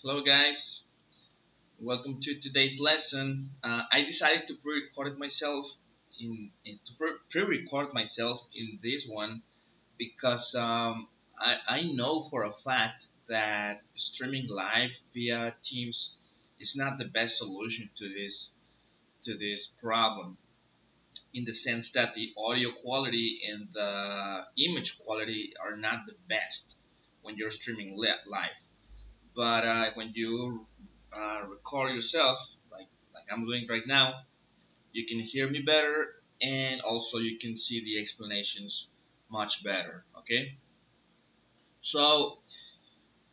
Hello, guys. Welcome to today's lesson. I decided to pre-record myself pre-record myself in this one because I know for a fact that streaming live via Teams is not the best solution to this problem. In the sense that the audio quality and the image quality are not the best when you're streaming live. But when you record yourself, like I'm doing right now, you can hear me better, and also you can see the explanations much better. Okay, so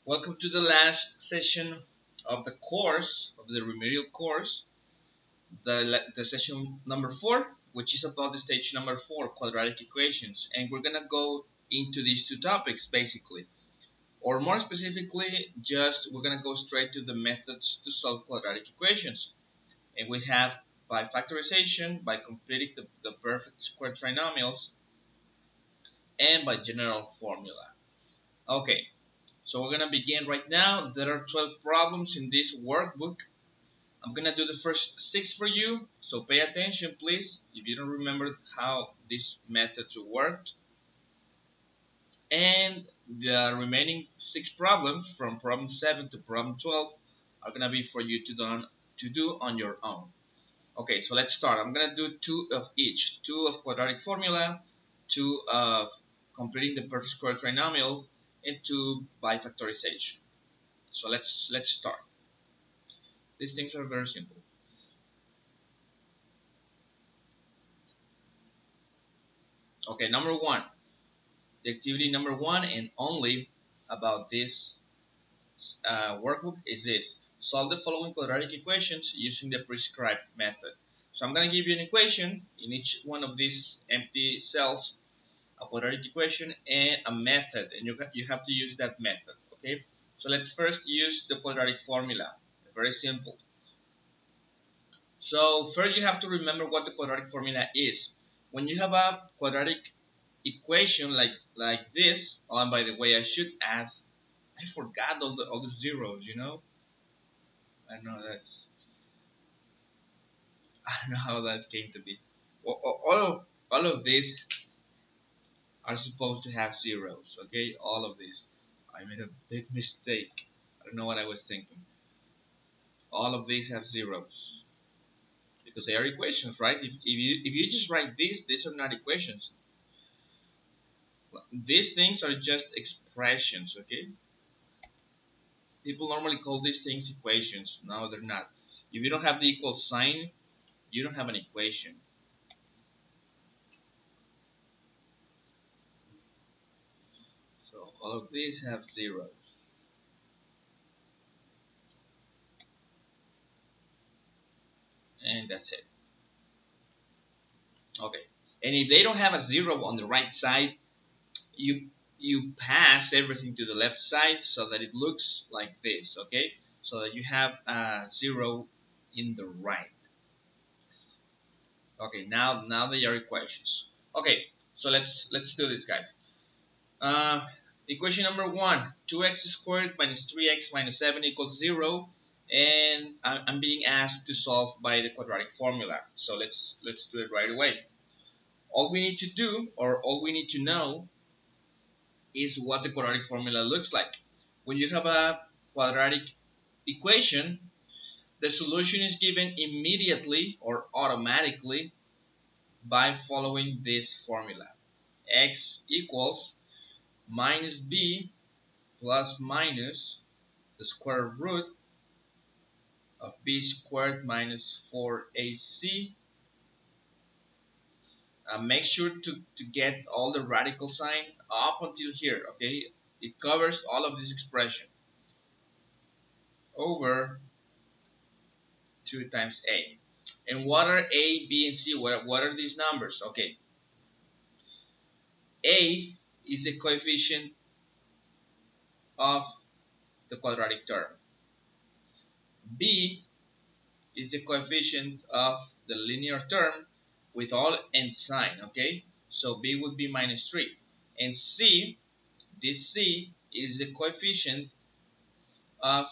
welcome to the last session of the course of the remedial course, the session number 4, which is about the stage number 4, quadratic equations, and we're gonna go into these two topics basically. Or more specifically, just we're going to go straight to the methods to solve quadratic equations. And we have by factorization, by completing the perfect square trinomials, and by general formula. Okay, so we're going to begin right now. There are 12 problems in this workbook. I'm going to do the first 6 for you, so pay attention please if you don't remember how these methods worked. And the remaining 6 problems from problem 7 to problem 12 are gonna be for you to do on your own. Okay, so let's start. I'm gonna do 2 of each: 2 of quadratic formula, 2 of completing the perfect square trinomial, and 2 by factorization. So let's start. These things are very simple. Okay, number 1. The activity number 1 and only about this workbook is this: solve the following quadratic equations using the prescribed method. So I'm going to give you an equation in each one of these empty cells, a quadratic equation and a method, and you have to use that method. Okay, so let's first use the quadratic formula. Very simple. So first you have to remember what the quadratic formula is. When you have a quadratic equation like this, oh, and by the way, I should add, I forgot all the zeros, I know that's I don't know how that came to be. All of these are supposed to have zeros. Okay, all of these. I made a big mistake. I don't know what I was thinking. All of these have zeros because they are equations, right? If you just write these are not equations. These things are just expressions. Okay, people normally call these things equations. No, they're not. If you don't have the equal sign, you don't have an equation. So all of these have zeros. And that's it. Okay, and if they don't have a zero on the right side, you pass everything to the left side so that it looks like this. Okay, so that you have a zero in the right. Okay, now they are equations. Okay, so let's do this, guys. uh, Equation number 1: 2x squared minus 3x minus 7 equals 0, and I'm being asked to solve by the quadratic formula. So let's do it right away. All we need to do, or all we need to know, is what the quadratic formula looks like. When you have a quadratic equation, the solution is given immediately or automatically by following this formula. X equals minus b plus minus the square root of b squared minus 4ac. Make sure to get all the radical sign up until here. Okay, it covers all of this expression over 2 times a. And what are a, b, and c? What are these numbers? Okay, a is the coefficient of the quadratic term. B is the coefficient of the linear term with all and sign. Okay, so b would be minus 3. And c, this c is the coefficient of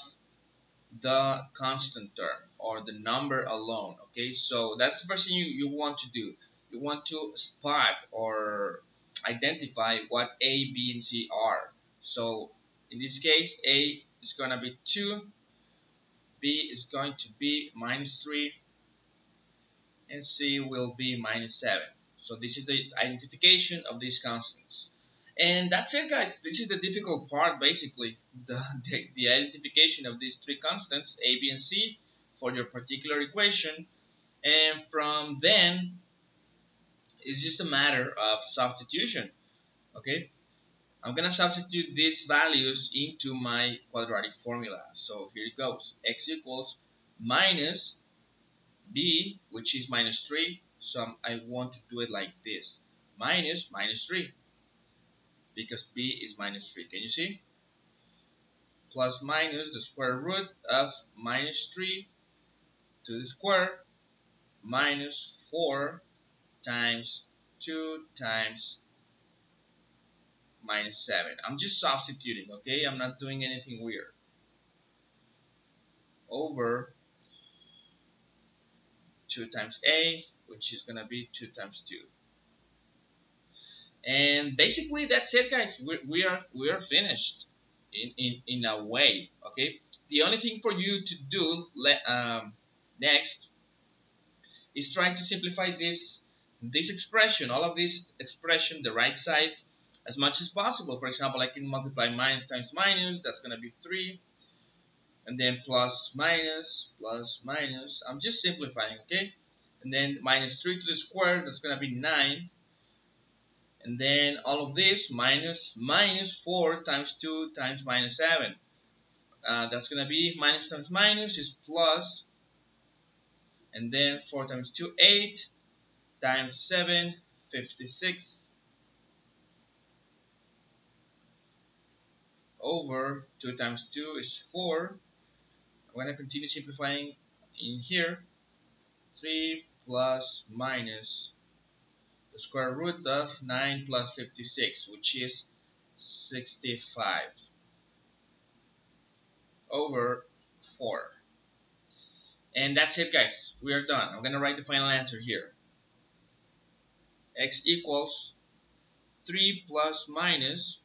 the constant term or the number alone. Okay, so that's the first thing you want to do. You want to spot or identify what A, B, and C are. So in this case, A is going to be 2, B is going to be minus 3, and C will be minus 7. So this is the identification of these constants. And that's it, guys. This is the difficult part, basically. The identification of these three constants, A, B, and C, for your particular equation. And from then, it's just a matter of substitution. Okay? I'm going to substitute these values into my quadratic formula. So here it goes. X equals minus b, which is minus 3. So I want to do it like this. Minus 3, because b is minus 3. Can you see? Plus minus the square root of minus 3 to the square minus 4 times 2 times minus 7. I'm just substituting, okay? I'm not doing anything weird. Over 2 times a, which is going to be 2 times 2. And basically that's it, guys. We are finished in a way. Okay, the only thing for you to do next is trying to simplify this expression, all of this expression, the right side, as much as possible. For example, I can multiply minus times minus, that's going to be 3, and then plus minus, I'm just simplifying. Okay, and then minus 3 to the square, that's going to be 9. And then all of this minus 4 times 2 times minus 7. That's going to be minus times minus is plus. And then 4 times 2, 8 times 7, 56 over 2 times 2 is 4. I'm going to continue simplifying in here. 3 plus minus the square root of 9 plus 56, which is 65 over 4. And that's it, guys. We are done. I'm going to write the final answer here. X equals 3 plus minus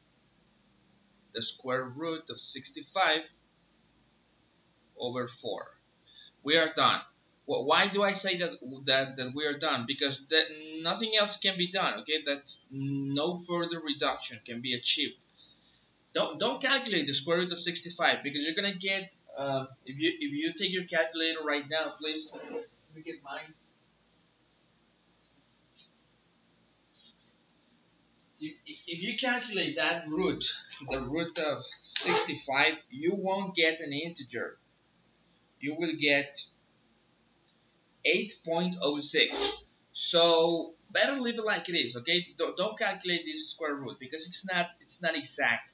the square root of 65 over 4. We are done. Well, why do I say that we are done? Because nothing else can be done. Okay, that no further reduction can be achieved. Don't calculate the square root of 65, because you're gonna get if you take your calculator right now, please. Let me get mine. If you calculate that root, the root of 65, you won't get an integer. You will get 8.06. So better leave it like it is, okay? Don't calculate this square root, because it's not exact.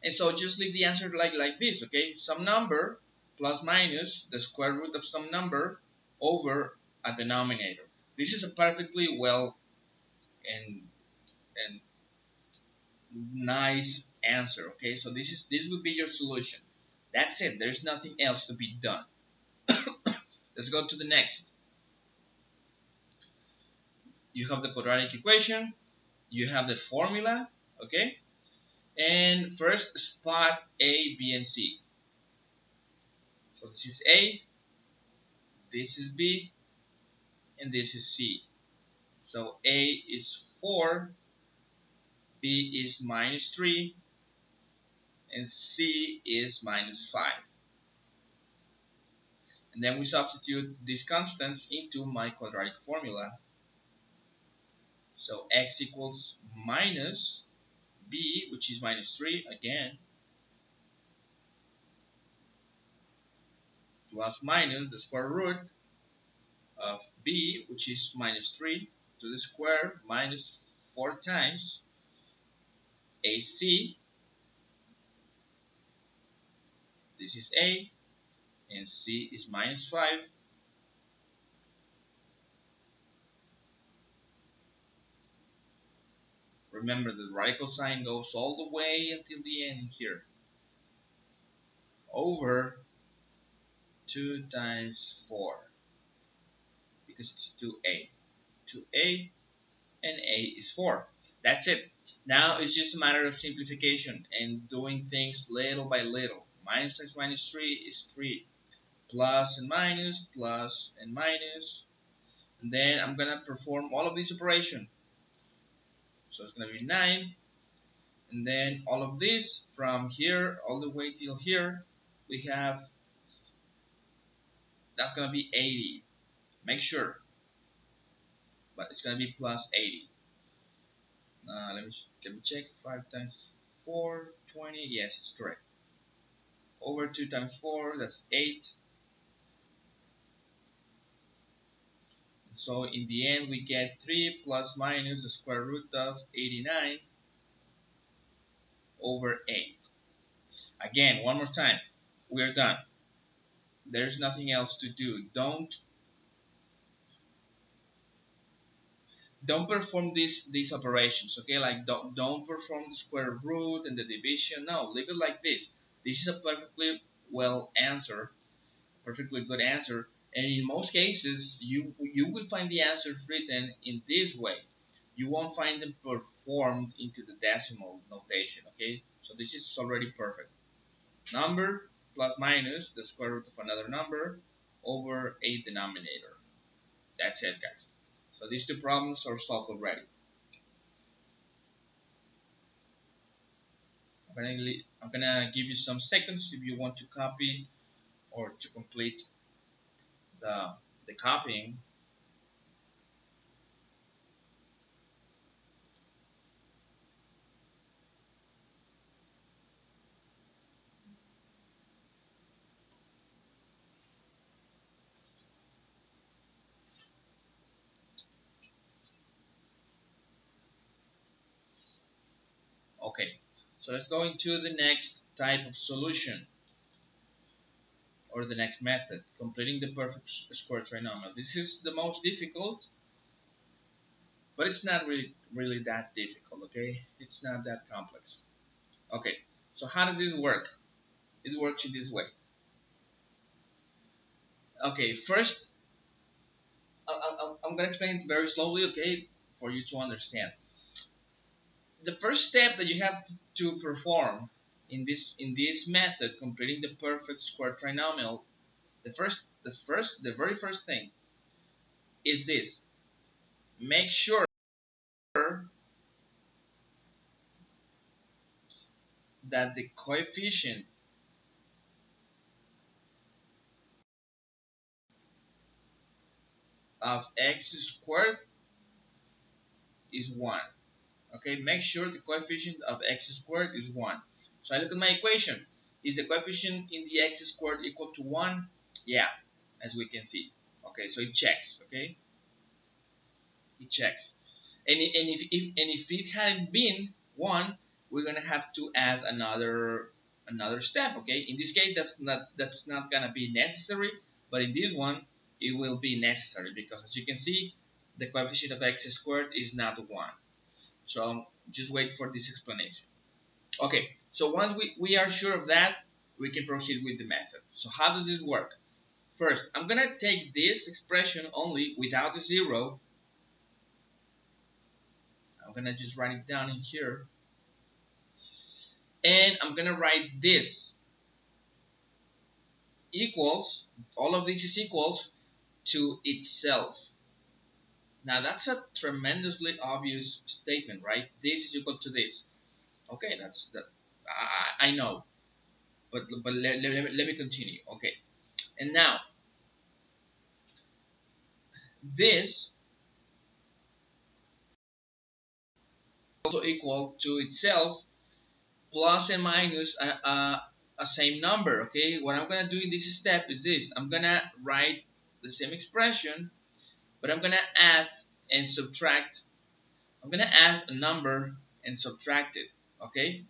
And so just leave the answer like this, okay? Some number plus minus the square root of some number over a denominator. This is a perfectly well and and nice answer. Okay, so this would be your solution. That's it. There's nothing else to be done. Let's go to the next. You have the quadratic equation, you have the formula. Okay, and first spot A, B, and C. So this is A, this is B, and this is C. So A is 4, B is minus 3, and C is minus 5. And then we substitute these constants into my quadratic formula. So x equals minus b, which is minus 3 again, plus minus the square root of b, which is minus 3, to the square minus 4 times ac. This is a, and c is minus 5. Remember, the radical sign goes all the way until the end here. Over 2 times 4 because it's 2a. 2a and a is 4. That's it. Now it's just a matter of simplification and doing things little by little. Minus times minus 3 is 3. Plus and minus. And then I'm going to perform all of these operations. So it's going to be 9. And then all of this from here all the way till here, we have, that's going to be 80. Make sure, but it's going to be plus 80. Let me check. 5 times 4, 20. Yes, it's correct. Over 2 times 4, that's 8. So in the end, we get 3 plus minus the square root of 89 over 8. Again, one more time. We're done. There's nothing else to do. Don't perform these operations, okay? Like don't perform the square root and the division. No, leave it like this. This is a well answer, perfectly good answer. And in most cases, you will find the answers written in this way. You won't find them performed into the decimal notation, okay? So this is already perfect. Number plus minus the square root of another number over a denominator. That's it, guys. So these two problems are solved already. I'm gonna give you some seconds if you want to copy or to complete the the copying. Okay, so let's go into the next type of solution or the next method, completing the perfect square trinomial. This is the most difficult, but it's not really that difficult, okay? It's not that complex. Okay, so how does this work? It works in this way. Okay, first, I'm going to explain it very slowly, okay, for you to understand. The first step that you have to perform in this method, completing the perfect square trinomial, the very first thing is this: make sure that the coefficient of x squared is 1. Okay, make sure the coefficient of x squared is 1. So I look at my equation. Is the coefficient in the x squared equal to 1? Yeah, as we can see. Okay, so it checks. Okay, it checks. And if it hadn't been 1, we're gonna have to add another step. Okay, in this case that's not gonna be necessary, but in this one it will be necessary because, as you can see, the coefficient of x squared is not 1. So just wait for this explanation. Okay, so once we are sure of that, we can proceed with the method. So how does this work? First, I'm going to take this expression only without the 0. I'm going to just write it down in here. And I'm going to write this equals, all of this is equals to itself. Now that's a tremendously obvious statement, right? This is equal to this. Okay, that's that. I know. But let me continue. Okay, and now this also equal to itself plus and minus a same number. Okay, what I'm gonna do in this step is this: I'm gonna write the same expression, but I'm gonna add and subtract. I'm gonna add a number and subtract it. Okay,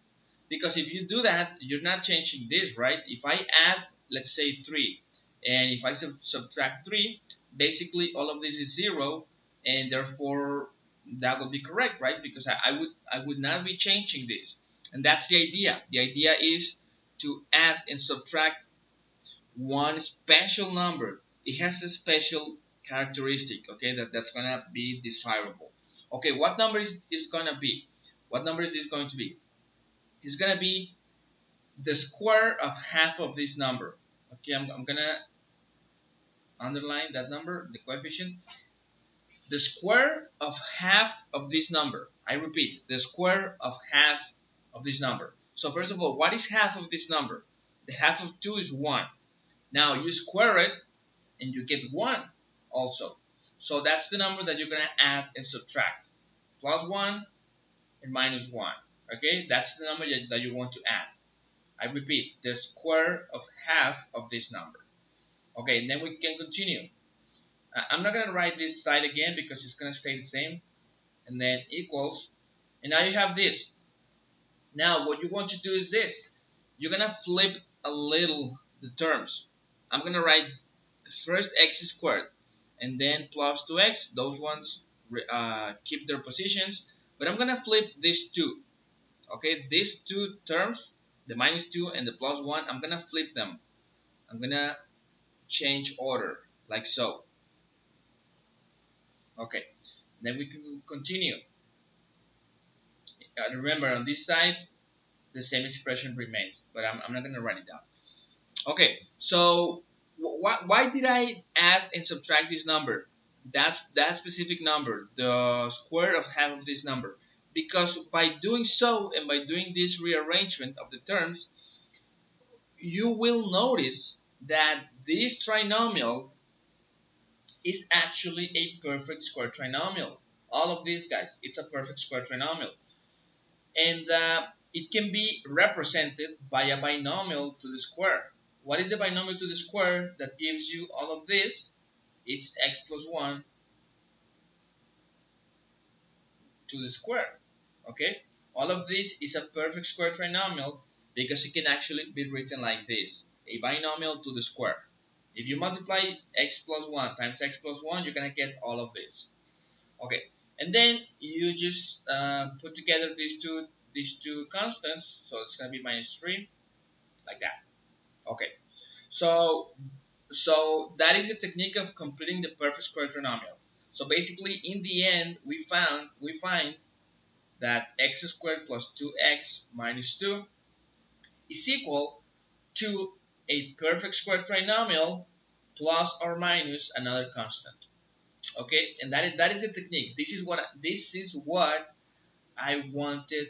because if you do that, you're not changing this, right? If I add, let's say 3, and if I subtract 3, basically all of this is 0, and therefore that would be correct, right? Because I would not be changing this, and that's the idea. The idea is to add and subtract one special number. It has a special characteristic, okay, that's gonna be desirable. Okay, what number is gonna be? What number is this going to be? It's gonna be the square of half of this number. Okay, I'm gonna underline that number, the coefficient. The square of half of this number. I repeat, the square of half of this number. So first of all, what is half of this number? The half of 2 is 1. Now you square it and you get 1 also. So that's the number that you're going to add and subtract. Plus 1 and minus 1. Okay, that's the number that you want to add. I repeat, the square of half of this number. Okay, and then we can continue. I'm not going to write this side again because it's going to stay the same. And then equals. And now you have this. Now what you want to do is this. You're going to flip a little the terms. I'm going to write first x squared and then plus 2x. Those ones keep their positions. But I'm going to flip these two. Okay, these two terms, the minus 2 and the plus 1, I'm going to flip them. I'm going to change order like so. Okay, then we can continue. Remember, on this side, the same expression remains, but I'm not going to write it down. Okay, so why did I add and subtract this number? That specific number, the square of half of this number. Because by doing so and by doing this rearrangement of the terms, you will notice that this trinomial is actually a perfect square trinomial. All of these guys, it's a perfect square trinomial. And it can be represented by a binomial to the square. What is the binomial to the square that gives you all of this? It's x plus 1 to the square. Okay? All of this is a perfect square trinomial because it can actually be written like this. A binomial to the square. If you multiply x plus 1 times x plus 1, you're going to get all of this. Okay, and then you just put together these two constants, so it's gonna be minus 3, like that. Okay, so that is the technique of completing the perfect square trinomial. So basically, in the end, we find that x squared plus 2x minus 2 is equal to a perfect square trinomial plus or minus another constant. Okay, and that is the technique. This is what I wanted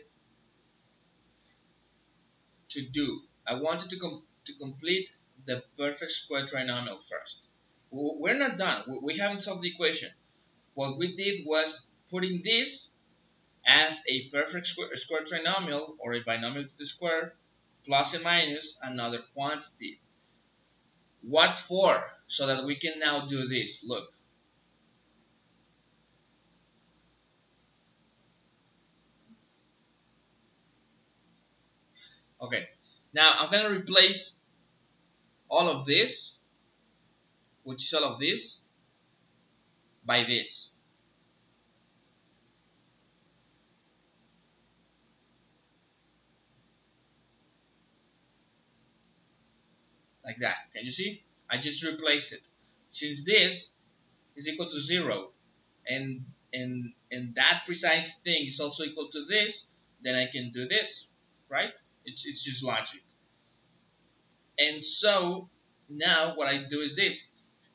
to do. I wanted to complete the perfect square trinomial first. We're not done. We haven't solved the equation. What we did was putting this as a perfect square trinomial or a binomial to the square plus and minus another quantity. What for? So that we can now do this. Look. Okay. Now I'm going to replace all of this, which is all of this, by this. Like that. Can you see? I just replaced it. Since this is equal to 0 and that precise thing is also equal to this, then I can do this, right? It's just logic. And so now what I do is this.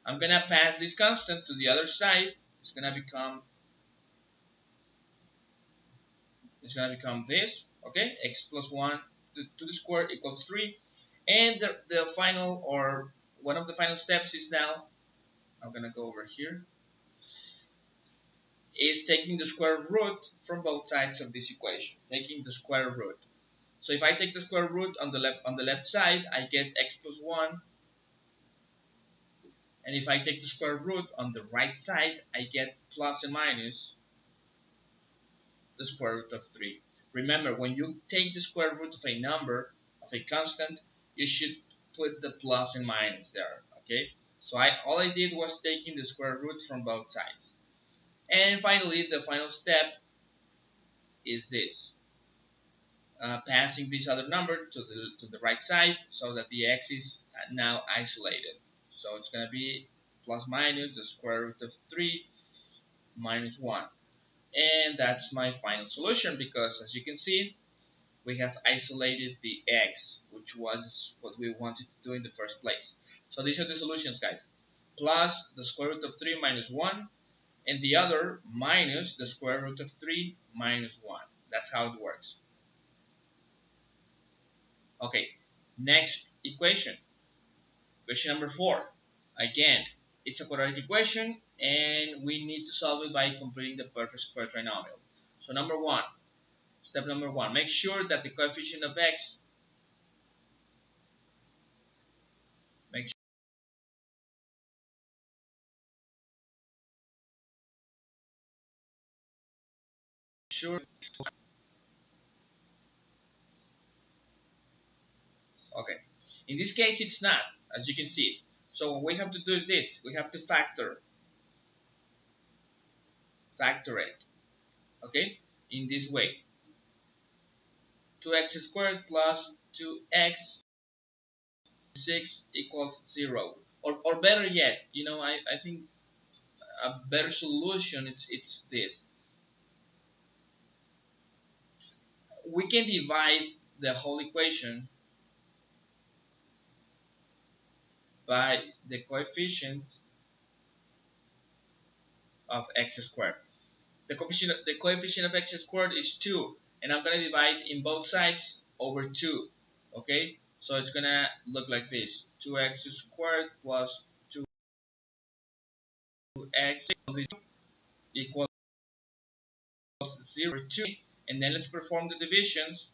I'm gonna pass this constant to the other side. It's gonna become this, okay? X plus 1 to the square equals 3. And the final, or one of the final steps is now, I'm gonna go over here, is taking the square root from both sides of this equation. Taking the square root. So if I take the square root on the left side, I get x plus 1. And if I take the square root on the right side, I get plus and minus the square root of 3. Remember, when you take the square root of a number, of a constant, you should put the plus and minus there, okay? So all I did was taking the square root from both sides. And finally, the final step is this. passing this other number to the right side so that the x is now isolated. So it's going to be plus minus the square root of 3 minus 1. And that's my final solution because as you can see, we have isolated the x, which was what we wanted to do in the first place. So these are the solutions, guys. Plus the square root of 3 minus 1, and the other minus the square root of 3 minus 1. That's how it works. Okay, next equation. Question number 4. Again, it's a quadratic equation, and we need to solve it by completing the perfect square trinomial. So step number one, make sure that the coefficient of x, make sure, okay. In this case, it's not, as you can see. So what we have to do is this, we have to factor it, okay, in this way. 2x squared plus 2x 6 equals 0. Or better yet, I think a better solution, it's this. We can divide the whole equation by the coefficient of x squared. The coefficient of x squared is 2, and I'm going to divide in both sides over 2. Okay, so it's going to look like this: 2x squared plus 2x equals 0, 2. And then let's perform the divisions.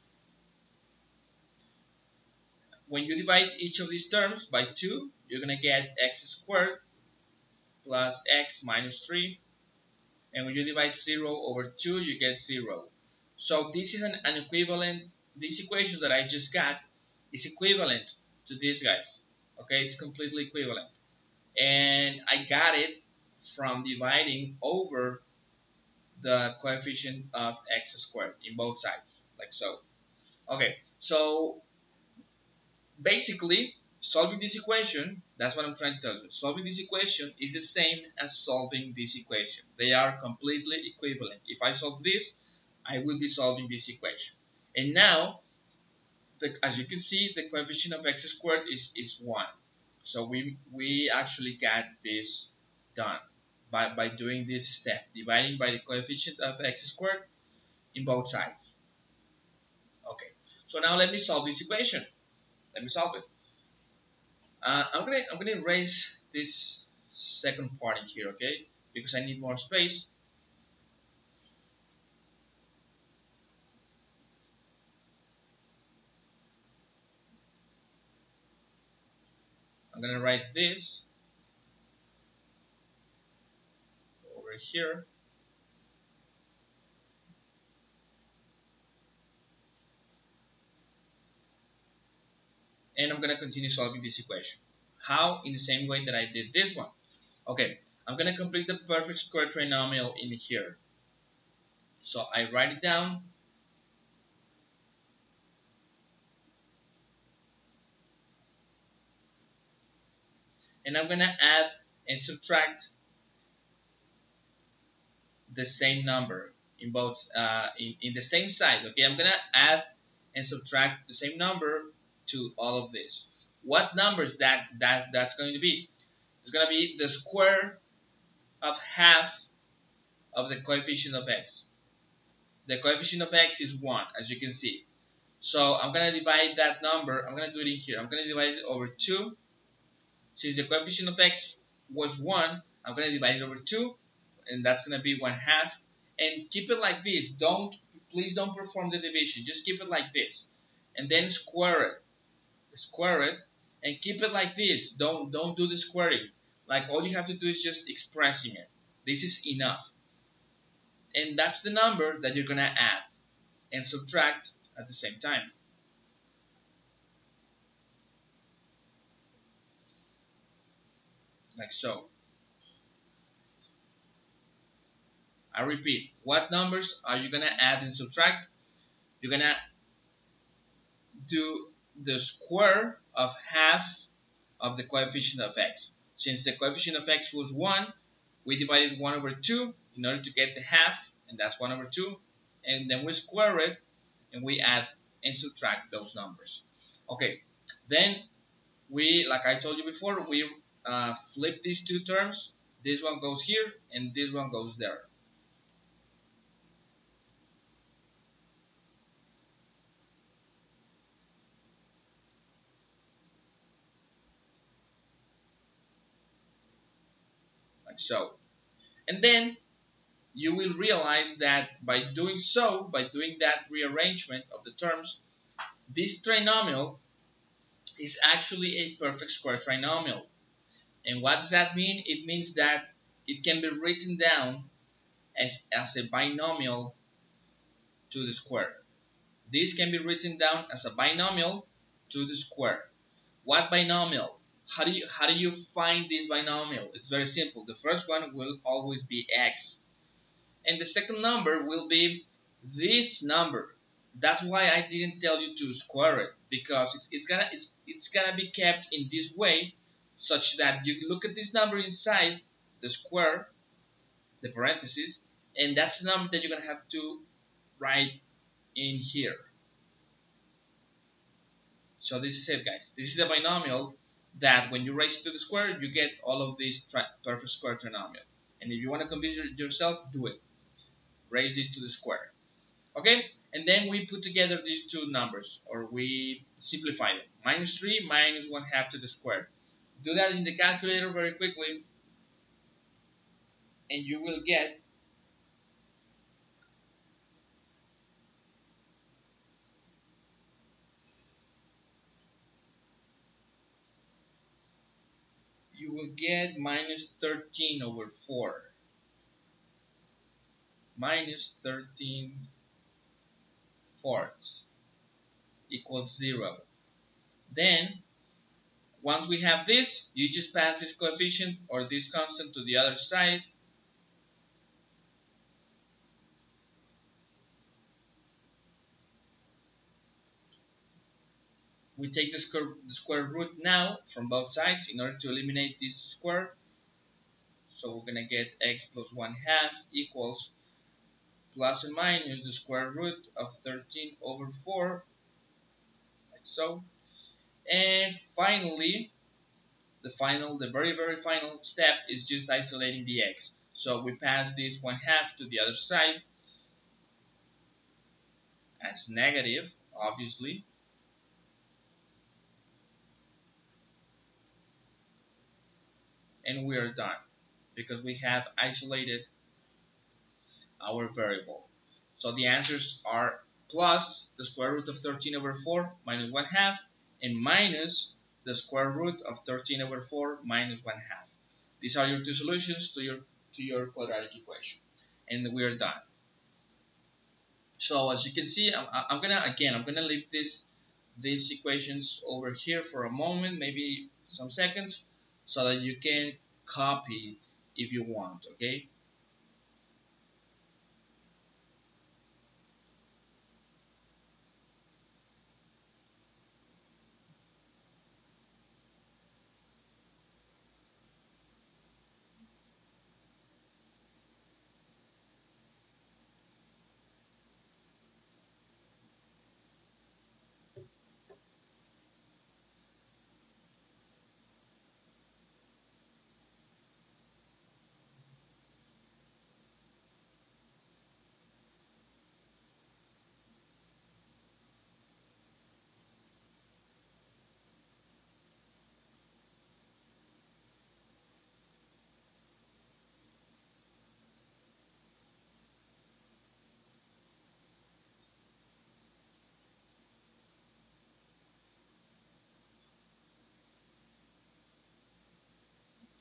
When you divide each of these terms by 2, you're going to get x squared plus x minus 3. And when you divide 0 over 2, you get 0. So this is an equivalent, this equation that I just got is equivalent to these guys. Okay, it's completely equivalent. And I got it from dividing over the coefficient of x squared in both sides, like so. Okay, so basically, solving this equation, that's what I'm trying to tell you. Solving this equation is the same as solving this equation. They are completely equivalent. If I solve this, I will be solving this equation. And now, as you can see, the coefficient of x squared is 1. So we actually got this done by doing this step, dividing by the coefficient of x squared in both sides. Okay, so now let me solve this equation. Let me solve it. I'm gonna erase this second part in here, okay? Because I need more space. I'm gonna write this over here, and I'm gonna continue solving this equation. How? In the same way that I did this one. Okay, I'm gonna complete the perfect square trinomial in here. So I write it down. And I'm gonna add and subtract the same number in both in the same side. Okay, I'm gonna add and subtract the same number to all of this. What number is that's going to be? It's gonna be the square of half of the coefficient of x. The coefficient of x is 1, as you can see. So I'm gonna divide that number. I'm gonna do it in here. I'm gonna divide it over 2. Since the coefficient of x was 1, I'm gonna divide it over 2, and that's gonna be 1/2. And keep it like this. Please don't perform the division. Just keep it like this, and then square it, and keep it like this. Don't do the squaring. Like all you have to do is just expressing it. This is enough, and that's the number that you're gonna add and subtract at the same time, like so. I repeat, what numbers are you gonna add and subtract? You're gonna do the square of half of the coefficient of x. Since the coefficient of x was 1, we divided 1 over 2 in order to get the half, and that's 1 over 2. And then we square it, and we add and subtract those numbers. Okay, then we, like I told you before, we flip these two terms. This one goes here, and this one goes there. Like so. And then you will realize that by doing so, by doing that rearrangement of the terms, this trinomial is actually a perfect square trinomial. And what does that mean? It means that it can be written down as a binomial to the square. This can be written down as a binomial to the square. What binomial? How do you find this binomial? It's very simple. The first one will always be x, and the second number will be this number. That's why I didn't tell you to square it, because it's gonna be kept in this way, such that you look at this number inside the square, the parentheses, and that's the number that you're gonna have to write in here. So this is it, guys. This is the binomial that when you raise it to the square, you get all of these perfect square trinomial. And if you want to convince yourself, do it. Raise this to the square. Okay? And then we put together these two numbers, or we simplify them. Minus 3 minus 1 half to the square. Do that in the calculator very quickly, and you will get minus 13 over 4. Minus 13 fourths equals 0. Then, once we have this, you just pass this coefficient or this constant to the other side. We take the square root now from both sides in order to eliminate this square. So we're going to get x plus 1 half equals plus or minus the square root of 13 over 4, like so. And finally, the very final step is just isolating the x. So we pass this 1 half to the other side as negative, obviously. And we are done because we have isolated our variable. So the answers are plus the square root of 13 over 4 minus 1 half, and minus the square root of 13 over 4 minus 1 half. These are your two solutions to your quadratic equation, and we are done. So as you can see, I'm gonna leave these equations over here for a moment, maybe some seconds, so that you can copy if you want. Okay.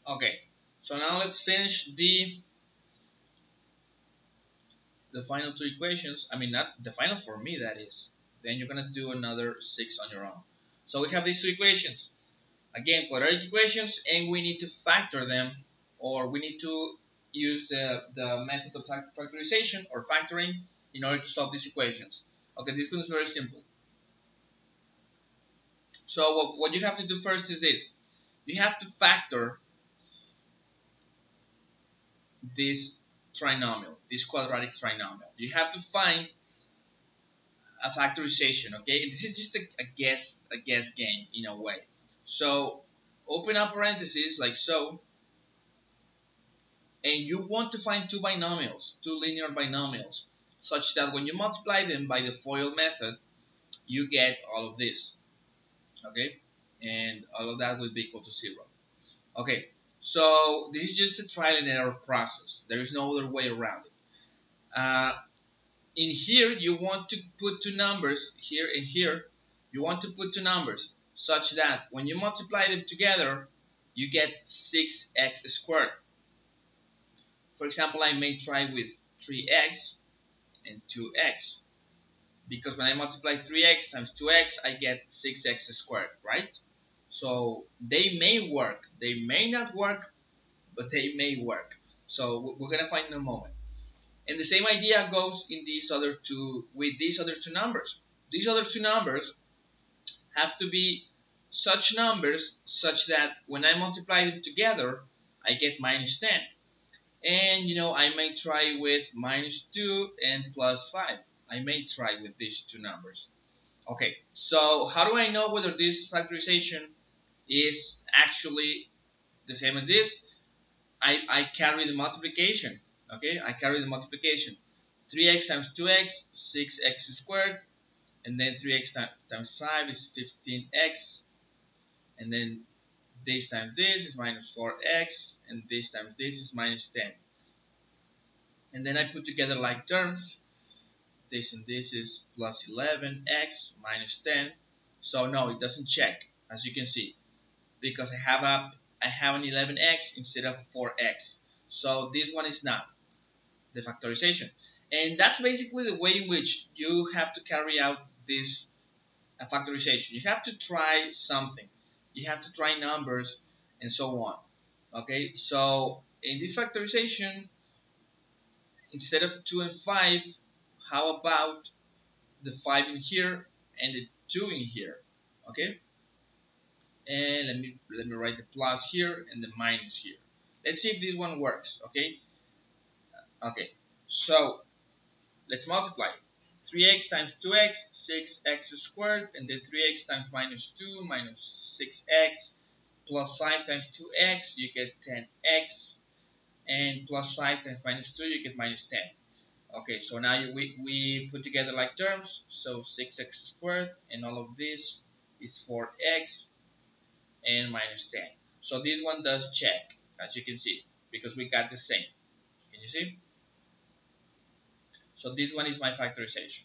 Okay, so now let's finish the final two equations. I mean, not the final for me, that is. Then you're gonna do another 6 on your own. So we have these two equations. Again, quadratic equations, and we need to factor them, or we need to use the method of factorization or factoring in order to solve these equations. Okay, this one is very simple. So what you have to do first is this. You have to factor this trinomial, this quadratic trinomial. You have to find a factorization, okay? This is just a guess game in a way. So open up parentheses like so, and you want to find two binomials, two linear binomials, such that when you multiply them by the FOIL method, you get all of this, okay? And all of that will be equal to 0. Okay, so this is just a trial and error process. There is no other way around it. In here, you want to put two numbers, here and here, you want to put two numbers, such that when you multiply them together, you get 6x squared. For example, I may try with 3x and 2x, because when I multiply 3x times 2x, I get 6x squared, right? So they may work, they may not work, but they may work. So we're gonna find in a moment. And the same idea goes in these other two, with these other two numbers. These other two numbers have to be such numbers such that when I multiply them together, I get minus 10. And I may try with minus 2 and plus 5. I may try with these two numbers. Okay, so how do I know whether this factorization is actually the same as this? I carry the multiplication. Okay, I carry the multiplication. 3x times 2x, 6x squared, and then 3x times 5 is 15x, and then this times this is minus 4x, and this times this is minus 10. And then I put together like terms. This and this is plus 11x minus 10. So no, it doesn't check, as you can see, because I have an 11x instead of 4x. So this one is not the factorization. And that's basically the way in which you have to carry out this factorization. You have to try something. You have to try numbers and so on. Okay, so in this factorization, instead of 2 and 5, how about the 5 in here and the 2 in here? Okay, and let me write the plus here and the minus here. Let's see if this one works. Okay, so let's multiply. 3x times 2x, 6x squared, and then 3x times minus 2 minus 6x plus 5 times 2x, you get 10x, and plus 5 times minus 2, you get minus 10. Okay, so now we put together like terms, so 6x squared, and all of this is 4x and minus 10. So this one does check, as you can see, because we got the same. Can you see? So this one is my factorization.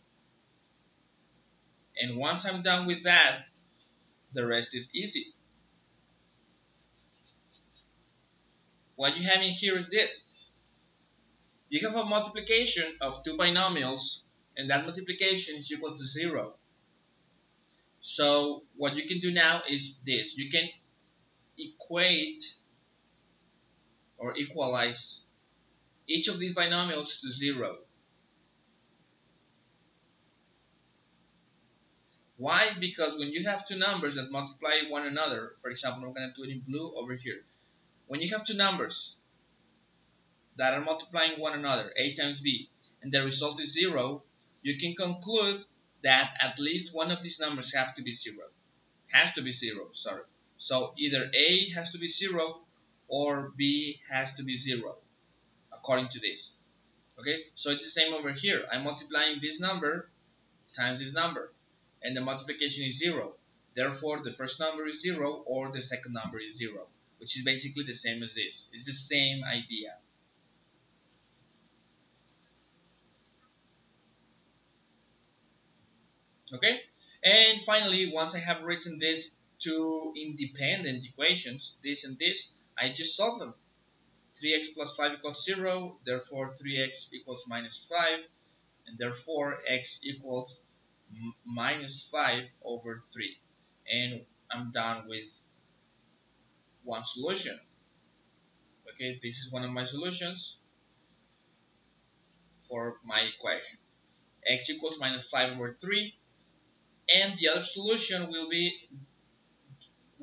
And once I'm done with that, the rest is easy. What you have in here is this. You have a multiplication of two binomials, and that multiplication is equal to 0. So what you can do now is this. You can equate or equalize each of these binomials to 0. Why? Because when you have two numbers that multiply one another, for example, I'm going to do it in blue over here. When you have two numbers that are multiplying one another, a times b, and the result is 0, you can conclude that at least one of these numbers have to be 0. Has to be 0, sorry. So either a has to be 0 or b has to be 0, according to this. Okay, so it's the same over here. I'm multiplying this number times this number, and the multiplication is 0. Therefore, the first number is 0 or the second number is 0, which is basically the same as this. It's the same idea. Okay, and finally, once I have written these two independent equations, this and this, I just solve them. 3x plus 5 equals 0, therefore 3x equals minus 5, and therefore x equals minus 5 over 3. And I'm done with one solution. Okay, this is one of my solutions for my equation. X equals minus 5 over 3, and the other solution will be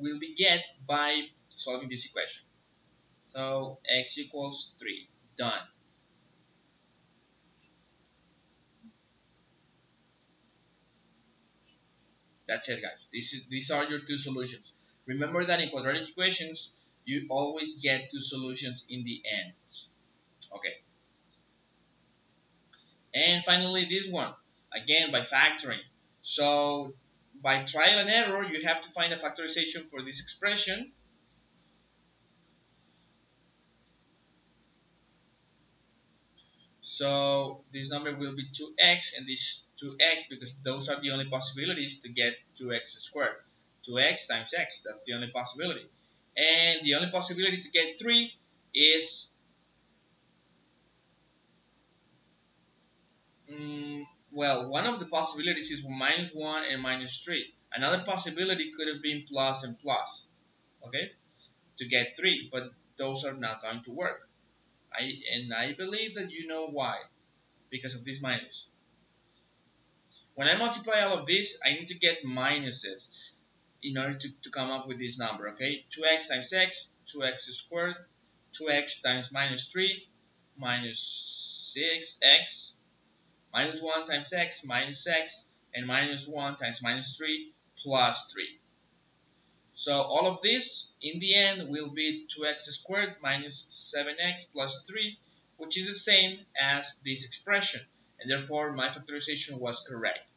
will be get by solving this equation. So x equals 3. Done. That's it, guys. These are your two solutions. Remember that in quadratic equations, you always get two solutions in the end. Okay. And finally, this one, again by factoring. So by trial and error, you have to find a factorization for this expression. So this number will be 2x and this 2x, because those are the only possibilities to get 2x squared. 2x times x, that's the only possibility. And the only possibility to get 3 is, well, one of the possibilities is minus 1 and minus 3. Another possibility could have been plus and plus, okay, to get 3, but those are not going to work. I believe that you know why, because of this minus. When I multiply all of this, I need to get minuses in order to come up with this number, okay? 2x times x, 2x squared, 2x times minus 3, minus 6x, minus 1 times x, minus x, and minus 1 times minus 3, plus 3. So all of this, in the end, will be 2x squared minus 7x plus 3, which is the same as this expression. And therefore, my factorization was correct.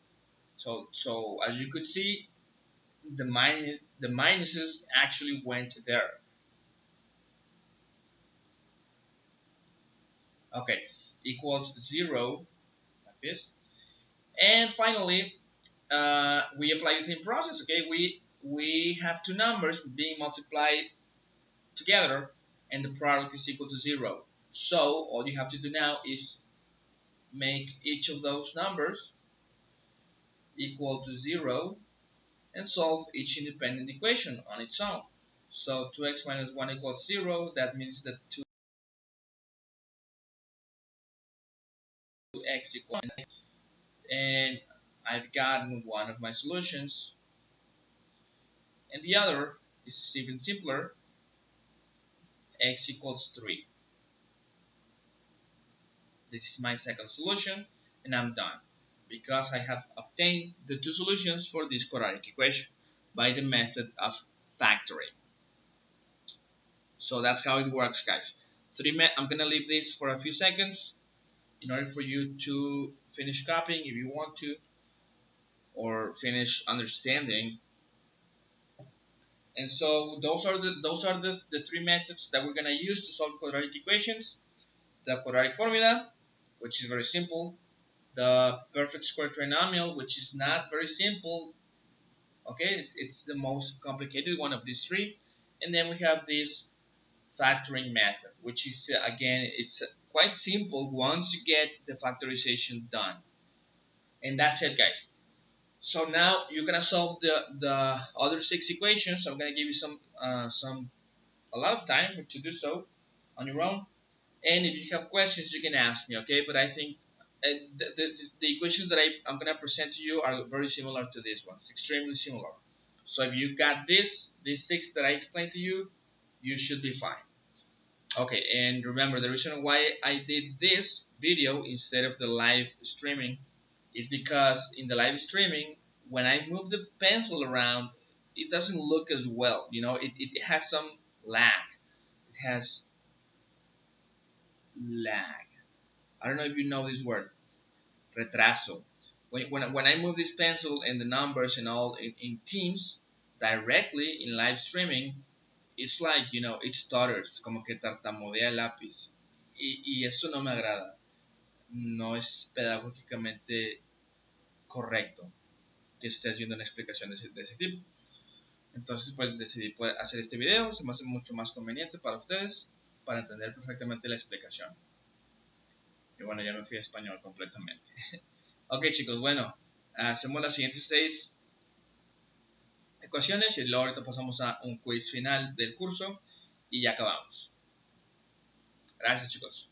So as you could see, the minuses actually went there. Okay, equals 0, like this. And finally, we apply the same process. Okay, we have two numbers being multiplied together, and the product is equal to 0. So all you have to do now is make each of those numbers equal to 0 and solve each independent equation on its own. So 2x minus 1 equals 0. That means that 2x equals 1. And I've gotten one of my solutions. And the other is even simpler. X equals 3. This is my second solution, and I'm done, because I have obtained the two solutions for this quadratic equation by the method of factoring. So that's how it works, guys. I'm gonna leave this for a few seconds in order for you to finish copying if you want to, or finish understanding. And so those are the three methods that we're gonna use to solve quadratic equations. The quadratic formula, which is very simple. The perfect square trinomial, which is not very simple. Okay, it's the most complicated one of these three. And then we have this factoring method, which is again, it's quite simple once you get the factorization done. And that's it, guys. So now you're gonna solve the other six equations. I'm gonna give you some a lot of time to do so on your own. And if you have questions, you can ask me, okay? But I think the equations that I'm going to present to you are very similar to this one. It's extremely similar. So if you got these six that I explained to you, you should be fine. Okay, and remember, the reason why I did this video instead of the live streaming is because in the live streaming, when I move the pencil around, it doesn't look as well. You know, it has some lag. It has lag. I don't know if you know this word, retraso. When I move this pencil and the numbers and all in Teams directly in live streaming, it's like, you know, it stutters, como que tartamudea el lápiz. Y eso no me agrada. No es pedagógicamente correcto que estés viendo una explicación de ese tipo. Entonces, pues decidí hacer este video. Se me hace mucho más conveniente para ustedes, para entender perfectamente la explicación. Y bueno, ya me fui a español completamente. Ok, chicos, bueno, hacemos las siguientes 6 ecuaciones y luego ahorita pasamos a un quiz final del curso y ya acabamos. Gracias, chicos.